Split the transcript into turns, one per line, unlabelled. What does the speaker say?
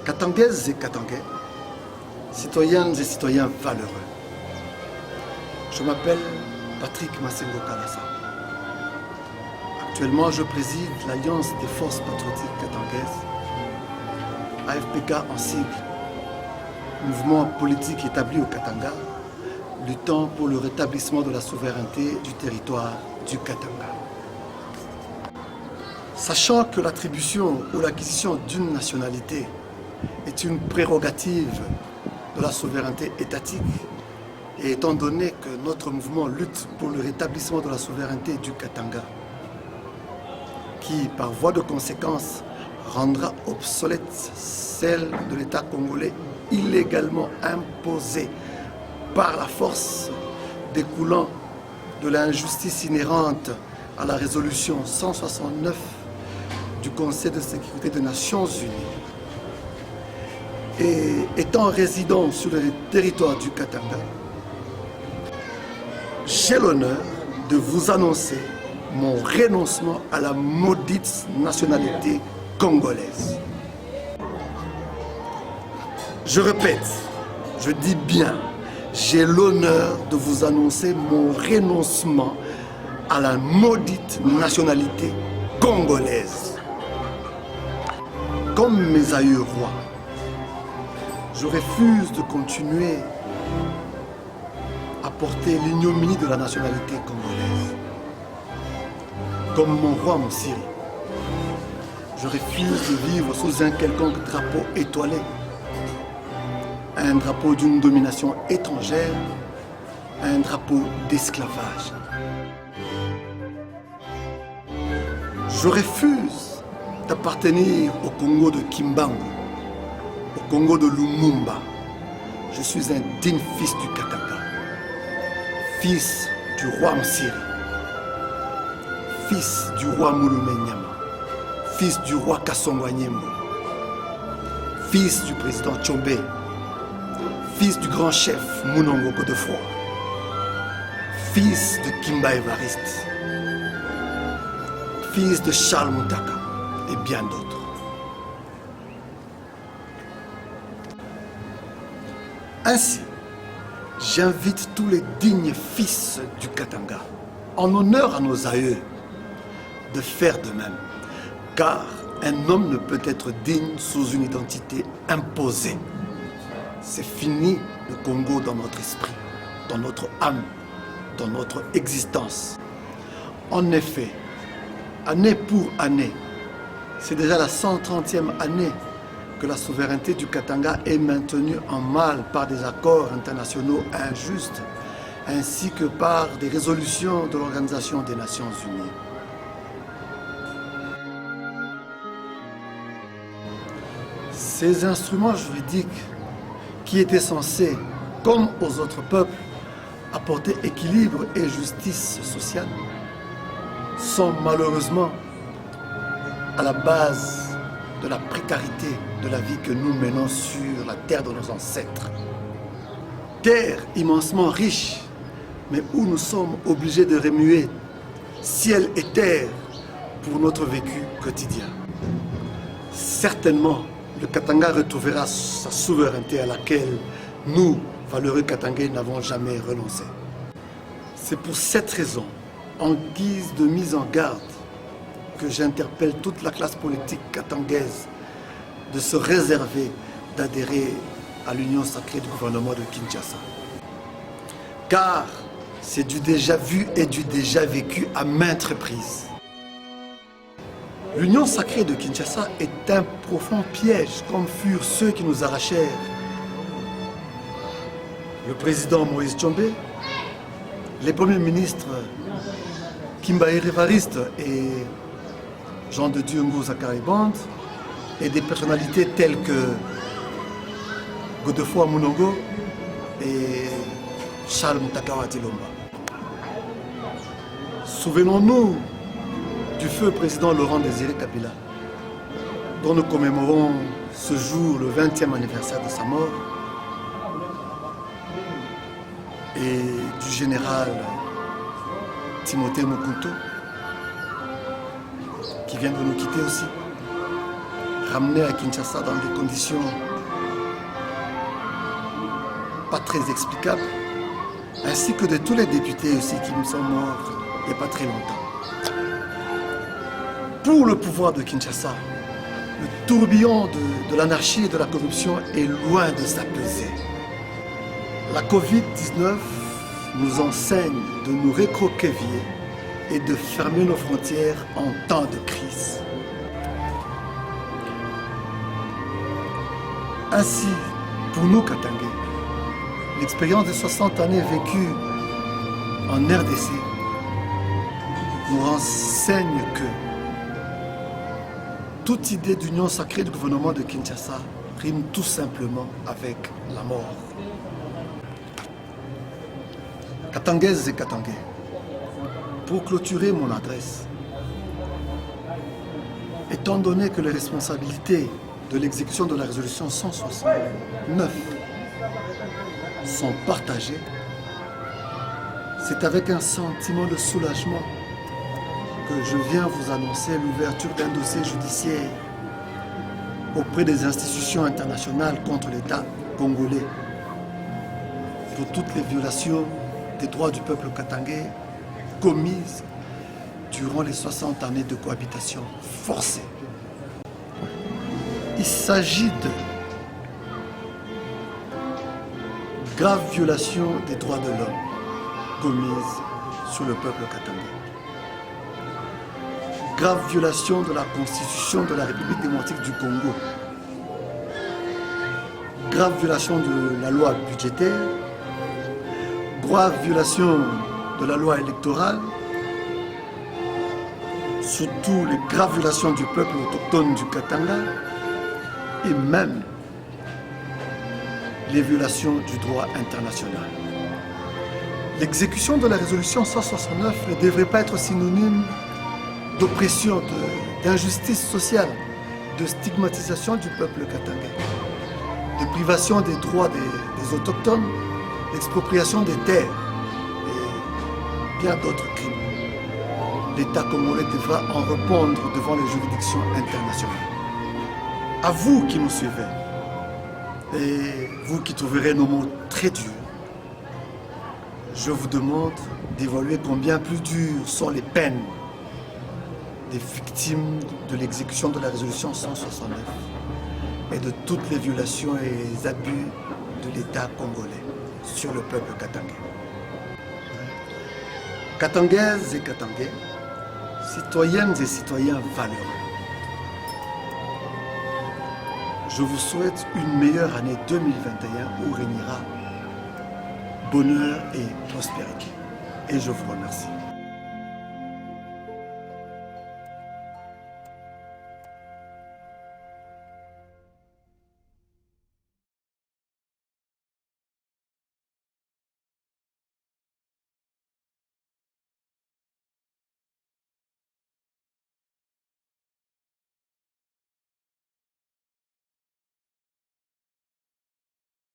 Katangaises et Katangais, citoyennes et citoyens valeureux. Je m'appelle Patrick Massengo Kalassa. Actuellement, je préside l'Alliance des forces patriotiques katangaises, AFPK en sigle, mouvement politique établi au Katanga, luttant pour le rétablissement de la souveraineté du territoire du Katanga. Sachant que l'attribution ou l'acquisition d'une nationalité est une prérogative de la souveraineté étatique, et étant donné que notre mouvement lutte pour le rétablissement de la souveraineté du Katanga, qui, par voie de conséquence, rendra obsolète celle de l'État congolais illégalement imposée par la force découlant de l'injustice inhérente à la résolution 169 du Conseil de sécurité des Nations Unies. Et étant résident sur le territoire du Katanga, j'ai l'honneur de vous annoncer mon renoncement à la maudite nationalité congolaise. Je répète, je dis bien, j'ai l'honneur de vous annoncer mon renoncement à la maudite nationalité congolaise. Comme mes aïeux rois, je refuse de continuer à porter l'ignominie de la nationalité congolaise. Comme mon roi Moussiri, je refuse de vivre sous un quelconque drapeau étoilé, un drapeau d'une domination étrangère, un drapeau d'esclavage. Je refuse d'appartenir au Congo de Kimbangu, au Congo de Lumumba. Je suis un digne fils du Katanga, fils du roi Moussiri, fils du roi Mouloumé Nyama, fils du roi Kassongwa Nyembo, fils du président Tchombe, fils du grand chef Mounongo Godefroy, fils de Kimba Evariste, fils de Charles Moutaka et bien d'autres. Ainsi, j'invite tous les dignes fils du Katanga, en honneur à nos aïeux, de faire de même, car un homme ne peut être digne sous une identité imposée. C'est fini le Congo dans notre esprit, dans notre âme, dans notre existence. En effet, année pour année, c'est déjà la 130e année que la souveraineté du Katanga est maintenue en mal par des accords internationaux injustes, ainsi que par des résolutions de l'Organisation des Nations Unies. Ces instruments juridiques qui étaient censés, comme aux autres peuples, apporter équilibre et justice sociale, sont malheureusement à la base de la précarité de la vie que nous menons sur la terre de nos ancêtres. Terre immensement riche, mais où nous sommes obligés de remuer ciel et terre pour notre vécu quotidien. Certainement, le Katanga retrouvera sa souveraineté à laquelle nous, valeureux Katangais, n'avons jamais renoncé. C'est pour cette raison, en guise de mise en garde, que j'interpelle toute la classe politique katangaise de se réserver d'adhérer à l'union sacrée du gouvernement de Kinshasa. Car c'est du déjà vu et du déjà vécu à maintes reprises. L'union sacrée de Kinshasa est un profond piège, comme furent ceux qui nous arrachèrent le président Moïse Tchombe, les premiers ministres Kimba Evariste et Jean de Dieu Ngo Zakari Band, et des personnalités telles que Godefroy Mounongo et Charles Moutaka Watilomba. Souvenons-nous du feu président Laurent Désiré Kabila, dont nous commémorons ce jour le 20e anniversaire de sa mort, et du général Timothée Mokunto, qui vient de nous quitter aussi. ramenés à Kinshasa dans des conditions pas très explicables, ainsi que de tous les députés aussi qui me sont morts il n'y a pas très longtemps. Pour le pouvoir de Kinshasa, le tourbillon de l'anarchie et de la corruption est loin de s'apaiser. La Covid-19 nous enseigne de nous recroqueviller et de fermer nos frontières en temps de crise. Ainsi, pour nous Katangais, l'expérience de 60 années vécues en RDC nous renseigne que toute idée d'union sacrée du gouvernement de Kinshasa rime tout simplement avec la mort. Katangaises et Katangais, pour clôturer mon adresse, étant donné que les responsabilités de l'exécution de la résolution 169 sont partagées, c'est avec un sentiment de soulagement que je viens vous annoncer l'ouverture d'un dossier judiciaire auprès des institutions internationales contre l'État congolais pour toutes les violations des droits du peuple katangais commises durant les 60 années de cohabitation forcée. Il s'agit de graves violations des droits de l'homme commises sur le peuple katangais. Grave violation de la Constitution de la République démocratique du Congo. Grave violation de la loi budgétaire. Grave violation de la loi électorale. Surtout les graves violations du peuple autochtone du Katanga. Et même les violations du droit international. L'exécution de la résolution 169 ne devrait pas être synonyme d'oppression, d'injustice sociale, de stigmatisation du peuple katangais, de privation des droits des autochtones, d'expropriation des terres et bien d'autres crimes. L'État congolais devra en répondre devant les juridictions internationales. À vous qui nous suivez, et vous qui trouverez nos mots très durs, je vous demande d'évaluer combien plus dures sont les peines des victimes de l'exécution de la résolution 169 et de toutes les violations et les abus de l'État congolais sur le peuple katangais. Katangaises et Katangais, citoyennes et citoyens valeureux, je vous souhaite une meilleure année 2021 où régnera bonheur et prospérité. Et je vous remercie.